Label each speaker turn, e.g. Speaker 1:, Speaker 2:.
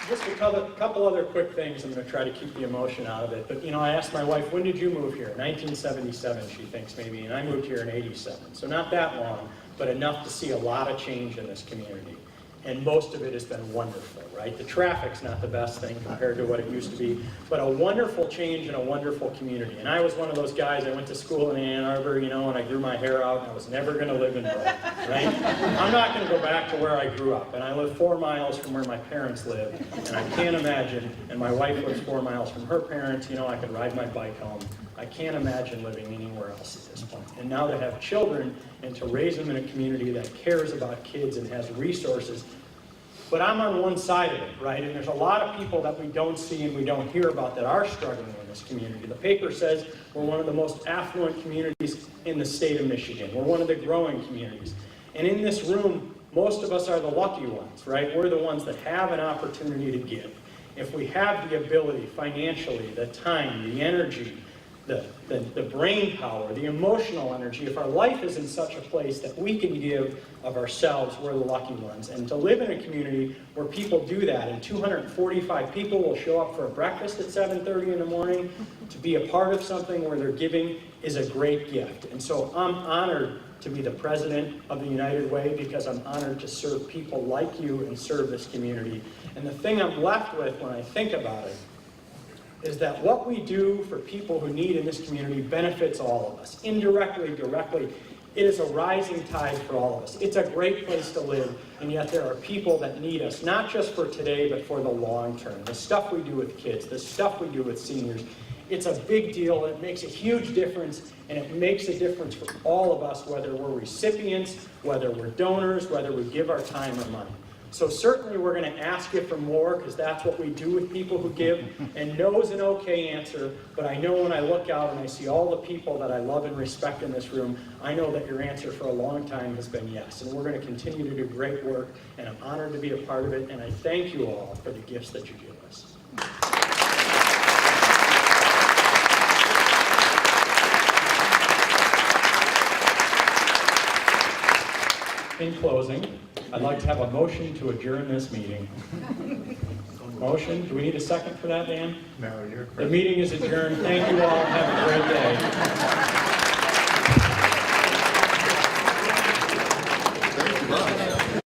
Speaker 1: Just a couple other quick things. I'm going to try to keep the emotion out of it. But, you know, I asked my wife, when did you move here? 1977, she thinks maybe, and I moved here in 87. So not that long, but enough to see a lot of change in this community. And most of it has been wonderful, right? The traffic's not the best thing compared to what it used to be, but a wonderful change and a wonderful community. And I was one of those guys, I went to school in Ann Arbor, you know, and I grew my hair out, and I was never going to live in Brighton, right? I'm not going to go back to where I grew up, and I live 4 miles from where my parents live, and I can't imagine, and my wife lives 4 miles from her parents, you know, I could ride my bike home. I can't imagine living anywhere else at this point. And now to have children and to raise them in a community that cares about kids and has resources. But I'm on one side of it, right? And there's a lot of people that we don't see and we don't hear about that are struggling in this community. The paper says we're one of the most affluent communities in the state of Michigan. We're one of the growing communities. And in this room, most of us are the lucky ones, right? We're the ones that have an opportunity to give. If we have the ability financially, the time, the energy, the brain power, the emotional energy, if our life is in such a place that we can give of ourselves, we're the lucky ones. And to live in a community where people do that, and 245 people will show up for a breakfast at 7:30 in the morning to be a part of something where they're giving is a great gift. And so I'm honored to be the president of the United Way because I'm honored to serve people like you and serve this community. And the thing I'm left with when I think about it is that what we do for people who need in this community benefits all of us. Indirectly, directly, it is a rising tide for all of us. It's a great place to live, and yet there are people that need us, not just for today, but for the long term. The stuff we do with kids, the stuff we do with seniors, it's a big deal. It makes a huge difference, and it makes a difference for all of us, whether we're recipients, whether we're donors, whether we give our time or money. So certainly we're going to ask you for more because that's what we do with people who give. And no is an okay answer, but I know when I look out and I see all the people that I love and respect in this room, I know that your answer for a long time has been yes. And we're going to continue to do great work, and I'm honored to be a part of it, and I thank you all for the gifts that you give us. In closing, I'd like to have a motion to adjourn this meeting. Motion? Do we need a second for that, Dan?
Speaker 2: No, you're correct.
Speaker 1: The meeting is adjourned. Thank you all. Have a great day.